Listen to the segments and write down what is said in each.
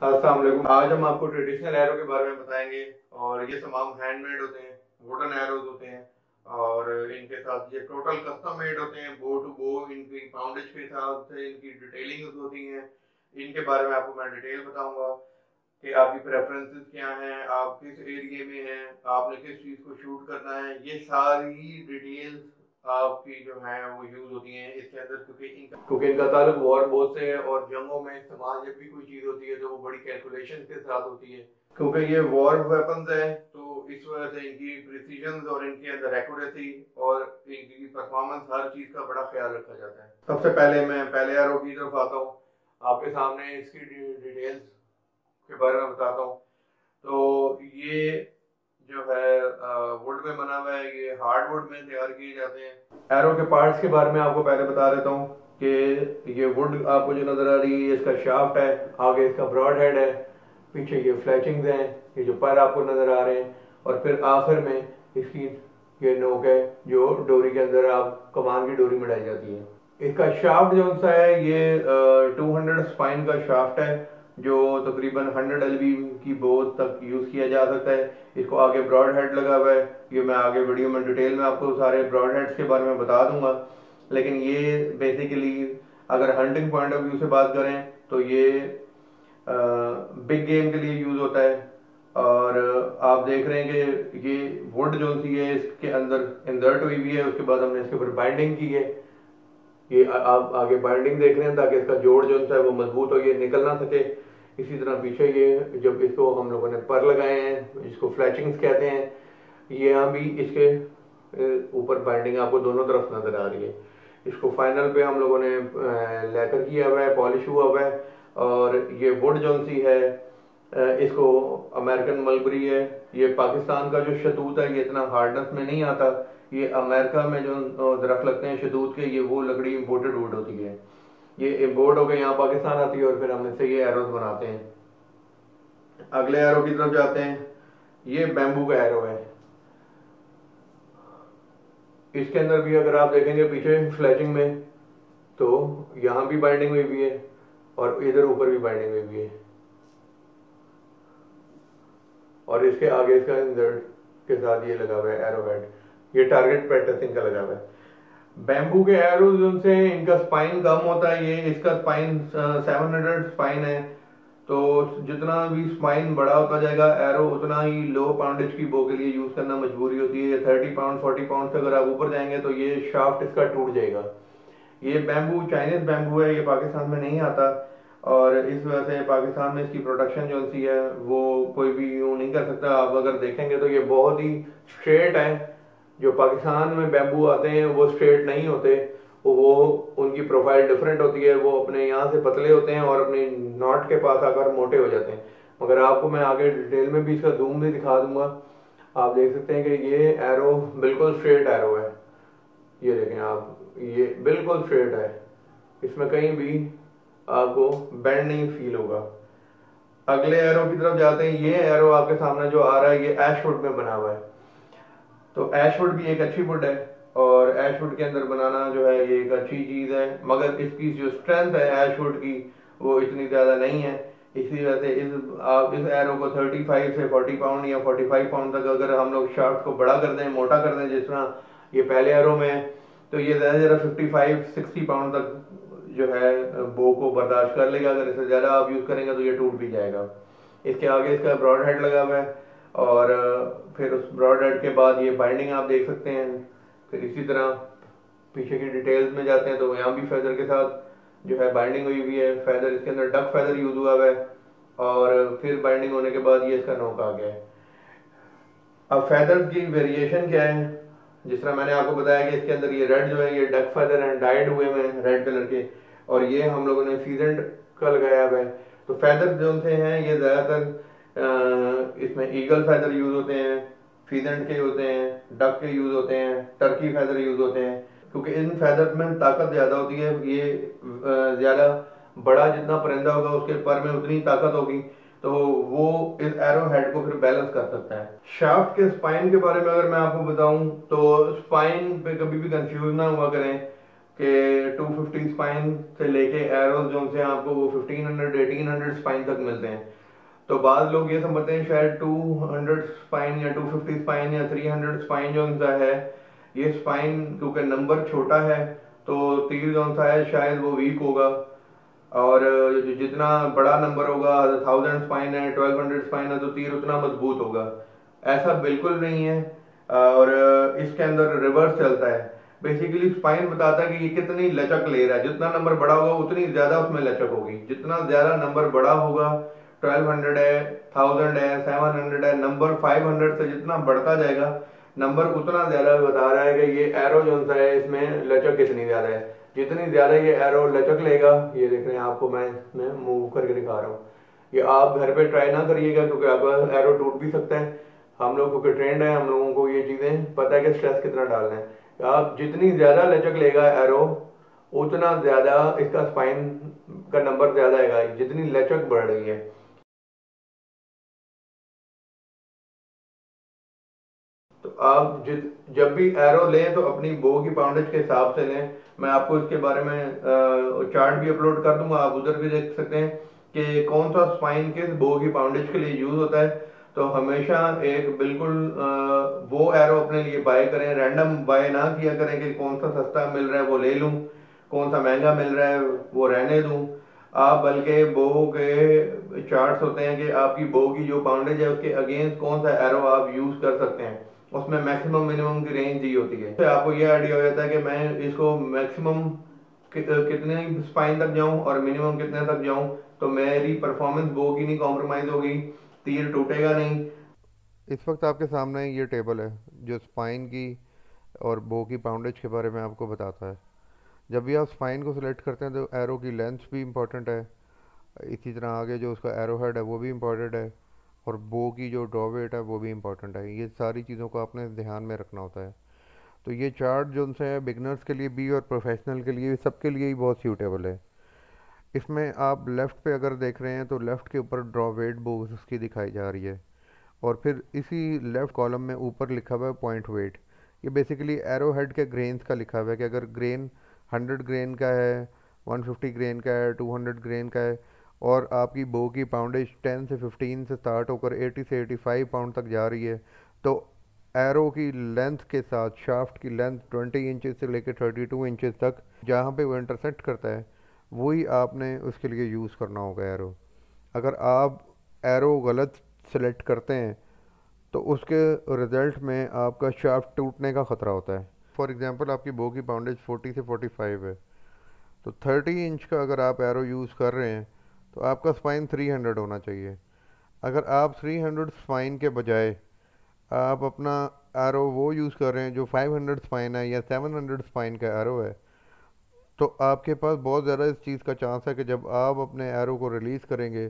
अस्सलाम वालेकुम। आज हम आपको ट्रेडिशनल एरो के बारे में बताएंगे और ये तमाम हैंडमेड होते हैं, वुडन एरोज होते हैं और इनके साथ ये टोटल कस्टम मेड होते हैं, बो टू बो। इनकी पाउंडेज के साथ इनकी डिटेलिंग होती हैं। इनके बारे में आपको मैं डिटेल बताऊंगा कि आपकी प्रेफरेंसेस क्या हैं, आप किस एरिया में हैं, आपने किस चीज़ को शूट करना है। ये सारी डिटेल्स आपकी जो है वो यूज़ होती हैं इसके अंदर, क्योंकि इनका ताल्लुक वॉर बोझ से है और जंगों में इस्तेमाल जब भी कोई चीज़ होती है तो वो बड़ी कैलकुलेशन के साथ होती है। क्योंकि ये वॉर वेपन्स है तो इस वजह से इनकी प्रिसीजन और इनके अंदर एक्यूरेसी और इनकी परफॉर्मेंस, हर चीज़ का बड़ा ख्याल रखा जाता है। सबसे पहले मैं पहले एरो की तरफ आता हूँ, आपके सामने इसकी डिटेल्स के बारे में बताता हूँ। तो ये जो है वुड में बना हुआ है, ये हार्ड वुड में तैयार किए जाते हैं। एरो के पार्ट्स के बारे में आपको पहले बता देता हूँ कि ये वुड आपको जो नज़र आ रही है, ये इसका शाफ्ट है, आगे इसका ब्रॉड हेड है, पीछे ये फ्लैचिंग्स हैं, ये जो पर आपको नज़र आ रहे हैं, और फिर आखिर में इसकी ये नोक है जो डोरी के अंदर आप कमान की डोरी में डाली जाती है। इसका शाफ्ट जो सा है ये 200 स्पाइन का शाफ्ट है जो तकरीबन 100 एलबी की बोझ तक यूज़ किया जा सकता है। इसको आगे ब्रॉड हेड लगा हुआ है, ये मैं आगे वीडियो में डिटेल में आपको सारे ब्रॉड हेड्स के बारे में बता दूंगा। लेकिन ये बेसिकली अगर हंटिंग पॉइंट ऑफ व्यू से बात करें तो ये बिग गेम के लिए यूज़ होता है। और आप देख रहे हैं कि ये वुड जो सी है इसके अंदर इंसर्ट हुई हुई है, उसके बाद हमने इसके ऊपर बाइंडिंग की है। ये आप आगे बाइंडिंग देख रहे हैं ताकि इसका जोड़ जो है वो मजबूत हो, ये निकल ना सके। इसी तरह पीछे ये जब इसको हम लोगों ने पर लगाए हैं, इसको फ्लैचिंग्स कहते हैं, ये यहाँ भी इसके ऊपर बाइंडिंग आपको दोनों तरफ नजर आ रही है। इसको फाइनल पे हम लोगों ने लेकर किया हुआ है, पॉलिश हुआ हुआ है। और ये वुड जो सी है इसको अमेरिकन मलबरी है। ये पाकिस्तान का जो शतूत है ये इतना हार्डनेस में नहीं आता। ये अमेरिका में जो दरख्त लगते हैं शतूत के, ये वो लकड़ी इम्पोर्टेड वुड होती है। ये इम्पोर्ट होकर यहाँ पाकिस्तान आती है और फिर हम इससे ये एरोज बनाते हैं। अगले एरो की तरफ जाते हैं। ये बैम्बू का एरो है। इसके अंदर भी अगर आप देखेंगे पीछे फ्लैचिंग में तो यहाँ भी बाइंडिंग हुई हुई है और इधर ऊपर भी बाइंडिंग हुई हुई है, और इसके आगे इसका इंसर्ट के साथ ये लगा हुआ है एरो हेड, ये टारगेट प्रैक्टिसिंग का लगा हुआ है। बैम्बू के एरोज उनसे इनका स्पाइन कम होता है, ये इसका स्पाइन 700 स्पाइन है। तो जितना भी स्पाइन बड़ा होता जाएगा एरो उतना ही लो पाउंडेज की बो के लिए यूज करना मजबूरी होती है। 30 पाउंड 40 पाउंड से अगर आप ऊपर जाएंगे तो ये शाफ्ट इसका टूट जाएगा। ये बैम्बू चाइनीज बैम्बू है, ये पाकिस्तान में नहीं आता और इस वजह से पाकिस्तान में इसकी प्रोडक्शन जो सी है वो कोई भी यूँ नहीं कर सकता। आप अगर देखेंगे तो ये बहुत ही स्ट्रेट है। जो पाकिस्तान में बैम्बू आते हैं वो स्ट्रेट नहीं होते, वो उनकी प्रोफाइल डिफरेंट होती है, वो अपने यहाँ से पतले होते हैं और अपने नॉट के पास आकर मोटे हो जाते हैं। मगर आपको मैं आगे डिटेल में भी इसका जूम भी दिखा दूंगा। आप देख सकते हैं कि ये एरो बिल्कुल स्ट्रेट एरो है। ये देखें आप, ये बिल्कुल स्ट्रेट है, इसमें कहीं भी आपको बेंड नहीं फील होगा। अगले एरो की तरफ जाते हैं। ये एरो आपके सामने जो आ रहा है ये एशवुड में बना हुआ है। तो एशवुड भी एक अच्छी वुड है और एशवुड के अंदर बनाना जो है ये एक अच्छी चीज़ है, मगर इसकी जो स्ट्रेंथ है एशवुड की वो इतनी ज़्यादा नहीं है। इसी वजह से आप इस एरो को 35 से 40 पाउंड या 45 पाउंड तक अगर हम लोग शाफ्ट को बड़ा कर दें, मोटा कर दें जिस तरह ये पहले एरो में है, तो ये ज़्यादा से ज़्यादा 55-60 पाउंड तक जो है बो को बर्दाश्त कर लेगा। अगर इससे ज़्यादा आप यूज़ करेंगे तो ये टूट भी जाएगा। इसके आगे इसका ब्रॉड हेड लगा हुआ है और फिर उस ब्रॉड हेड के बाद ये बाइंडिंग आप देख सकते हैं। फिर इसी तरह पीछे की डिटेल्स में जाते हैं तो यहाँ भी फेदर के साथ जो है बाइंडिंग हुई हुई है। फेदर इसके अंदर डक फेदर यूज हुआ हुआ है और फिर बाइंडिंग होने के बाद ये इसका नोक आ गया है। अब फेदर की वेरिएशन क्या है, जिस तरह मैंने आपको बताया कि इसके अंदर ये रेड जो है ये डक फेदर हैं, डाइड हुए हैं रेड कलर के, और ये हम लोगों ने सीजेंट का लगाया हुआ है। तो फेदर जो से हैं ये ज़्यादातर इसमें ईगल फेदर यूज होते हैं, फीजेंट के होते हैं, डक के यूज होते हैं, टर्की फेदर यूज होते हैं, क्योंकि इन फेदर में ताकत ज़्यादा होती है। ये ज़्यादा बड़ा जितना परिंदा होगा उसके पर में उतनी ताकत होगी, तो वो इस एरो हेड को फिर बैलेंस कर सकता है। शाफ्ट के स्पाइन के बारे में अगर मैं आपको बताऊं तो स्पाइन पे कभी भी कंफ्यूज ना हुआ करें। कि 250 स्पाइन से लेके एरोज जो से आपको वो 1500 1800 स्पाइन तक मिलते हैं। तो बाद लोग ये समझते हैं शायद 200 स्पाइन या 250 स्पाइन या 300 स्पाइन जो सा है, ये स्पाइन क्योंकि नंबर छोटा है तो तीर जो सा है शायद वो वीक होगा, और जितना बड़ा नंबर होगा, 1000 स्पाइन है, 1200 स्पाइन है, तो तीर उतना मजबूत होगा। ऐसा बिल्कुल नहीं है। और इसके अंदर रिवर्स चलता है। बेसिकली स्पाइन बताता है कि ये कितनी लचक ले रहा है, जितना नंबर बड़ा होगा उतनी ज्यादा उसमें लचक होगी। जितना ज्यादा नंबर बड़ा होगा, 1200 है, 1000 है, 700 है, नंबर 500 से जितना बढ़ता जाएगा नंबर उतना ज्यादा बता रहा है कि ये एरो जो सा है इसमें लचक कितनी ज्यादा है। जितनी ज्यादा ये एरो लचक लेगा, ये देख रहे हैं आपको मैं इसमें मूव करके दिखा रहा हूँ, ये आप घर पे ट्राई ना करिएगा क्योंकि आपका एरो टूट भी सकता है। हम लोग क्योंकि ट्रेंड है, हम लोगों को ये चीजें पता है कि स्ट्रेस कितना डालना है। आप जितनी ज्यादा लचक लेगा एरो उतना ज्यादा इसका स्पाइन का नंबर ज्यादा आएगा, जितनी लचक बढ़ रही है। तो आप जब भी एरो लें तो अपनी बो की पाउंडेज के हिसाब से लें। मैं आपको इसके बारे में चार्ट भी अपलोड कर दूंगा, आप उधर भी देख सकते हैं कि कौन सा स्पाइन किस बो की पाउंडेज के लिए यूज होता है। तो हमेशा एक बिल्कुल वो एरो अपने लिए बाय करें, रैंडम बाय ना किया करें कि कौन सा सस्ता मिल रहा है वो ले लूं, कौन सा महंगा मिल रहा है वो रहने दूं। आप बल्कि बो के चार्ट्स होते हैं कि आपकी बो की जो पाउंडेज है उसके अगेंस्ट कौन सा एरो आप यूज कर सकते हैं, उसमें मैक्सिमम मिनिमम की रेंज दी होती है। तो आपको ये आइडिया हो जाता है कि मैं इसको मैक्सिमम कितने स्पाइन तक जाऊं और मिनिमम कितने तक जाऊं, तो मेरी परफॉर्मेंस बो की नहीं कॉम्प्रोमाइज होगी, तीर टूटेगा नहीं। इस वक्त आपके सामने ये टेबल है जो स्पाइन की और बो की पाउंडेज के बारे में आपको बताता है। जब भी आप स्पाइन को सिलेक्ट करते हैं तो एरो की लेंथ भी इम्पोर्टेंट है, इसी तरह आगे जो उसका एरो हेड है वो भी इम्पोर्टेंट है, और बो की जो ड्रॉ वेट है वो भी इम्पोर्टेंट है। ये सारी चीज़ों को आपने ध्यान में रखना होता है। तो ये चार्ट जो उनसे है बिगनर्स के लिए भी और प्रोफेशनल के लिए, सबके लिए ही बहुत सूटेबल है। इसमें आप लेफ़्ट पे अगर देख रहे हैं तो लेफ़्ट के ऊपर ड्रॉ वेट बो उसकी दिखाई जा रही है, और फिर इसी लेफ़्ट कॉलम में ऊपर लिखा हुआ है पॉइंट वेट। ये बेसिकली एरो हेड के ग्रेन्स का लिखा हुआ है कि अगर ग्रेन 100 ग्रेन का है, 150 ग्रेन का है, 200 ग्रेन का है, और आपकी बो की पाउंडेज 10 से 15 से स्टार्ट होकर 80 से 85 पाउंड तक जा रही है, तो एरो की लेंथ के साथ शाफ्ट की लेंथ 20 इंचेस से लेकर 32 इंचेस तक जहाँ पे वो इंटरसेक्ट करता है वही आपने उसके लिए यूज़ करना होगा एरो। अगर आप एरो गलत सेलेक्ट करते हैं तो उसके रिज़ल्ट में आपका शाफ्ट टूटने का ख़तरा होता है। फॉर एग्ज़ाम्पल आपकी बो की पाउंडेज 40 से 45 है, तो 30 इंच का अगर आप एरो यूज़ कर रहे हैं तो आपका स्पाइन 300 होना चाहिए। अगर आप 300 स्पाइन के बजाय आप अपना एरो वो यूज़ कर रहे हैं जो 500 स्पाइन है या 700 स्पाइन का एरो है, तो आपके पास बहुत ज़्यादा इस चीज़ का चांस है कि जब आप अपने एरो को रिलीज़ करेंगे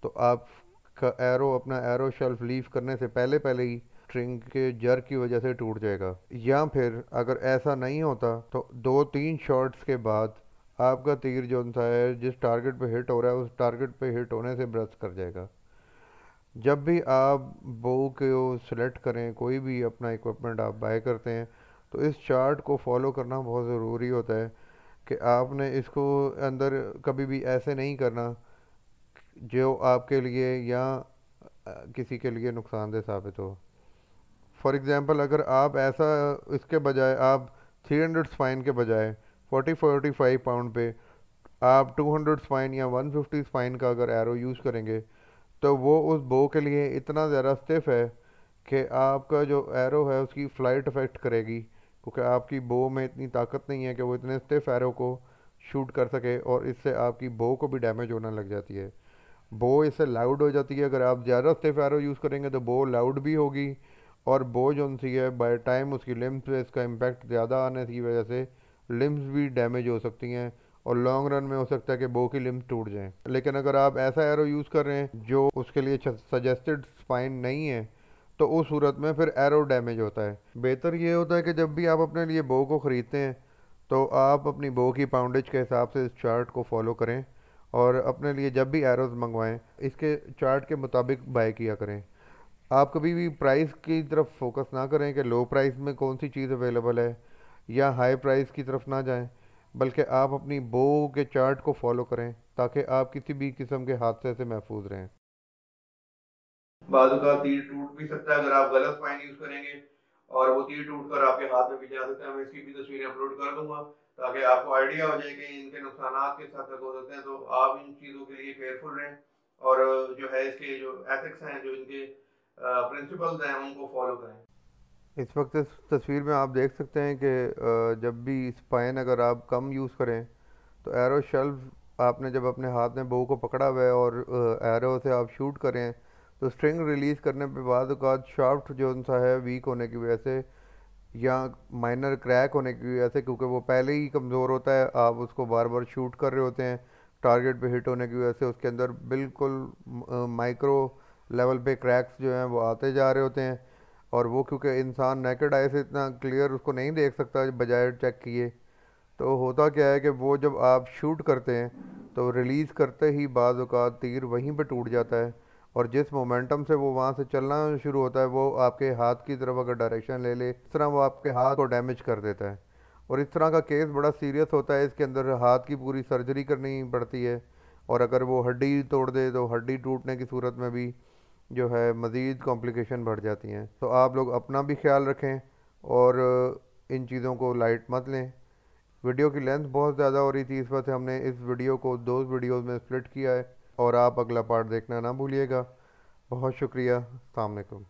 तो आपका एरो अपना एरो शेल्फ लीव करने से पहले पहले ही स्ट्रिंग के जर की वजह से टूट जाएगा। या फिर अगर ऐसा नहीं होता तो 2-3 शॉट्स के बाद आपका तीर जो सा है जिस टारगेट पे हिट हो रहा है उस टारगेट पे हिट होने से ब्रस्ट कर जाएगा। जब भी आप बो को सिलेक्ट करें, कोई भी अपना इक्विपमेंट आप बाय करते हैं, तो इस चार्ट को फॉलो करना बहुत ज़रूरी होता है कि आपने इसको अंदर कभी भी ऐसे नहीं करना जो आपके लिए या किसी के लिए नुकसानदेह साबित हो। फॉर एग्ज़ाम्पल अगर आप ऐसा, इसके बजाय आप 300 स्पाइन के बजाय 40-45 पाउंड पे आप 200 स्पाइन या 150 स्पाइन का अगर एरो यूज़ करेंगे तो वो उस बो के लिए इतना ज़्यादा स्टिफ है कि आपका जो एरो है उसकी फ़्लाइट अफेक्ट करेगी, क्योंकि आपकी बो में इतनी ताकत नहीं है कि वो इतने स्टिफ एरो को शूट कर सके, और इससे आपकी बो को भी डैमेज होने लग जाती है। बो इससे लाउड हो जाती है। अगर आप ज़्यादा स्टिफ एरो यूज़ करेंगे तो बो लाउड भी होगी, और बो जो सी है बाय टाइम उसकी लिम्स पे इसका इम्पैक्ट ज़्यादा आने की वजह से लिम्स भी डैमेज हो सकती हैं, और लॉन्ग रन में हो सकता है कि बो की लिम्स टूट जाएं। लेकिन अगर आप ऐसा एरो यूज़ कर रहे हैं जो उसके लिए सजेस्टेड स्पाइन नहीं है तो उस सूरत में फिर एरो डैमेज होता है। बेहतर ये होता है कि जब भी आप अपने लिए बो को ख़रीदते हैं तो आप अपनी बो की पाउंडेज के हिसाब से इस चार्ट को फॉलो करें, और अपने लिए जब भी एरोज़ मंगवाएं इसके चार्ट के मुताबिक बाय किया करें। आप कभी भी प्राइस की तरफ फोकस ना करें कि लो प्राइस में कौन सी चीज़ अवेलेबल है, या हाई प्राइस की तरफ ना जाएं। बल्कि आप अपनी बो के चार्ट को फॉलो करें ताकि आप किसी भी किस्म के हादसे से महफूज रहें। बाजू का तीर टूट भी सकता है अगर आप गलत फाइन यूज करेंगे, और वो तीर टूट कर आपके हाथ में भी जा सकता है। मैं इसकी भी तस्वीरें अपलोड कर दूंगा ताकि आपको आइडिया हो जाए कि इनके नुकसान के साथ तक हो सकते हैं। तो आप इन चीज़ों के लिए केयरफुल रहें, और जो है इसके जो एथिक्स हैं, जो इनके प्रिंसिपल्स हैं, उनको फॉलो करें। इस वक्त इस तस्वीर में आप देख सकते हैं कि जब भी स्पाइन अगर आप कम यूज़ करें तो एरो शेल्फ आपने जब अपने हाथ में बो को पकड़ा हुआ है और एरो से आप शूट करें तो स्ट्रिंग रिलीज़ करने पे बाद औक़ात शाफ्ट जो सा है वीक होने की वजह से या माइनर क्रैक होने की वजह से, क्योंकि वो पहले ही कमज़ोर होता है, आप उसको बार बार शूट कर रहे होते हैं टारगेट पे हिट होने की वजह से, उसके अंदर बिल्कुल माइक्रो लेवल पे क्रैक्स जो हैं वो आते जा रहे होते हैं। और वो क्योंकि इंसान नेकेड आई से इतना क्लियर उसको नहीं देख सकता बजाय चेक किए, तो होता क्या है कि वो जब आप शूट करते हैं तो रिलीज़ करते ही बाज़ औक़ात तीर वहीं पे टूट जाता है, और जिस मोमेंटम से वो वहाँ से चलना शुरू होता है वो आपके हाथ की तरफ अगर डायरेक्शन ले ले, इस तरह वो आपके हाथ को डैमेज कर देता है। और इस तरह का केस बड़ा सीरियस होता है, इसके अंदर हाथ की पूरी सर्जरी करनी पड़ती है, और अगर वो हड्डी तोड़ दे तो हड्डी टूटने की सूरत में भी जो है मज़ीद कॉम्प्लिकेशन बढ़ जाती हैं। तो आप लोग अपना भी ख्याल रखें और इन चीज़ों को लाइट मत लें। वीडियो की लेंथ बहुत ज़्यादा हो रही थी, इस वजह से हमने इस वीडियो को दो वीडियोज़ में स्प्लिट किया है, और आप अगला पार्ट देखना ना भूलिएगा। बहुत शुक्रिया। अस्सलाम वालेकुम।